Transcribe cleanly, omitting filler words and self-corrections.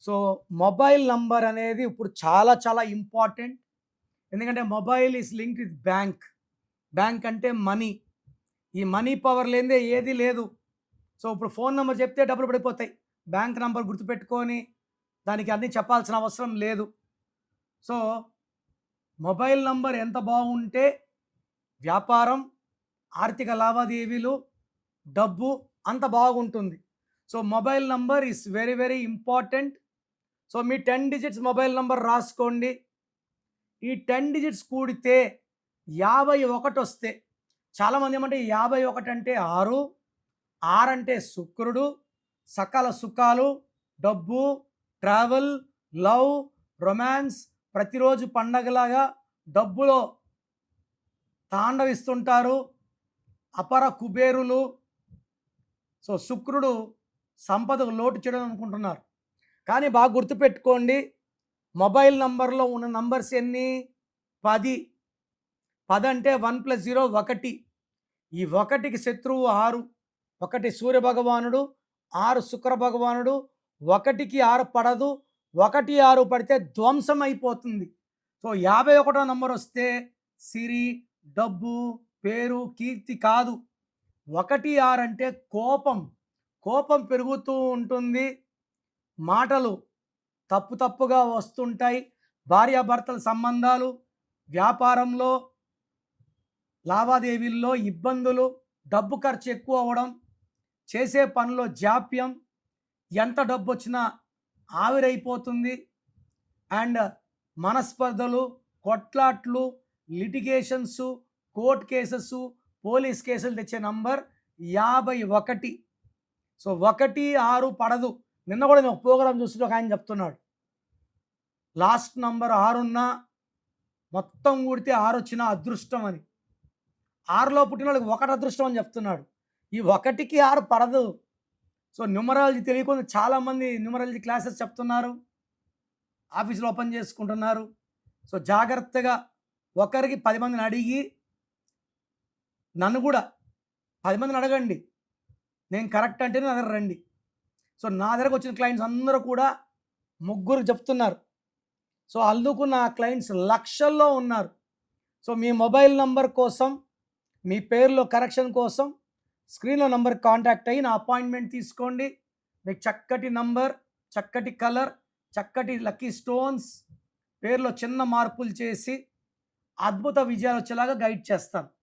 So, mobile number అనేది ఇప్పుడు చాలా చాలా ఇంపార్టెంట్. ఎందుకంటే mobile is linked with bank. Bank అంటే మనీ. ఈ మనీ పవర్ లేనిదే ఏది లేదు. సో, ఇప్పుడు ఫోన్ నంబర్ చెప్తే డబ్బులు పడిపోతాయి. బ్యాంక్ నంబర్ గుర్తుపెట్టుకొని దానికి అన్నీ చెప్పాల్సిన అవసరం లేదు. సో, మొబైల్ నంబర్ ఎంత బాగుంటే వ్యాపారం, ఆర్థిక లావాదేవీలు, డబ్బు అంత బాగుంటుంది. So, mobile number is very very important. So, me 10 digits mobile number రాసుకోండి. ఈ 10 డిజిట్స్ కూడితే 51 వస్తే చాలామంది ఏమంటే 51 అంటే 6, 6 అంటే శుక్రుడు, సకల సుఖాలు, డబ్బు, ట్రావెల్, లవ్, రొమాన్స్, ప్రతిరోజు పండగలాగా డబ్బులో తాండవిస్తుంటారు. అపర కుబేరులు. సో, శుక్రుడు సంపదకు లోటు చేయడం అనుకుంటున్నారు. కానీ బాగా గుర్తుపెట్టుకోండి, మొబైల్ నంబర్‌లో ఉన్న నంబర్స్ ఎన్ని? 10. 10 అంటే 1 + 0 1. ఈ 1కి శత్రువు 6. 1 సూర్య భగవానుడు, 6 శుక్ర భగవానుడు. 1కి 6 పడదు. 1, 6 పడితే ధ్వంసం అయిపోతుంది. సో, 51వ నంబర్ వస్తే సిరి, డబ్బు, పేరు, కీర్తి కాదు. 1, 6 అంటే కోపం. కోపం పెరుగుతూ ఉంటుంది. మాటలు తప్పుగా వస్తుంటాయి. భార్యాభర్తల సంబంధాలు, వ్యాపారంలో, లావాదేవీల్లో ఇబ్బందులు, డబ్బు ఖర్చు ఎక్కువ అవ్వడం, చేసే పనిలో జాప్యం, ఎంత డబ్బొచ్చినా ఆవిరైపోతుంది. అండ్ మనస్పర్ధలు, కొట్లాట్లు, లిటిగేషన్సు, కోర్ట్ కేసెసు, పోలీస్ కేసులు తెచ్చే నంబర్ 51. సో, 1, 6 పడదు. నిన్న కూడా నేను ఒక ప్రోగ్రామ్ చూస్తుంటే ఒక ఆయన చెప్తున్నాడు. లాస్ట్ నంబర్ 6 ఉన్నా మొత్తం కూడితే 6 వచ్చినా అదృష్టం అని. 6లో పుట్టిన వాళ్ళకి 1 అదృష్టం అని చెప్తున్నాడు. ఈ 1కి 6 పడదు. సో, న్యూమరాలజీ తెలియకుండా చాలామంది న్యూమరాలజీ క్లాసెస్ చెప్తున్నారు. ఆఫీసులో ఓపెన్ చేసుకుంటున్నారు. సో, జాగ్రత్తగా ఒకరికి 10 మందిని అడిగి, నన్ను కూడా 10 మందిని అడగండి. నేను కరెక్ట్ అంటేనే నా దగ్గర రండి. సో, నా దగ్గరకు వచ్చిన క్లయింట్స్ అందరూ కూడా ముగ్గురు చెప్తున్నారు. సో, అందుకు నా క్లయింట్స్ లక్షల్లో ఉన్నారు. సో, మీ మొబైల్ నంబర్ కోసం, మీ పేరులో కరెక్షన్ కోసం స్క్రీన్‌లో నంబర్‌కి కాంటాక్ట్ అయ్యి నా అపాయింట్మెంట్ తీసుకోండి. మీకు చక్కటి నంబర్, చక్కటి కలర్, చక్కటి లక్కీ స్టోన్స్, పేరులో చిన్న మార్పులు చేసి అద్భుత విజయాలు వచ్చేలాగా గైడ్ చేస్తాను.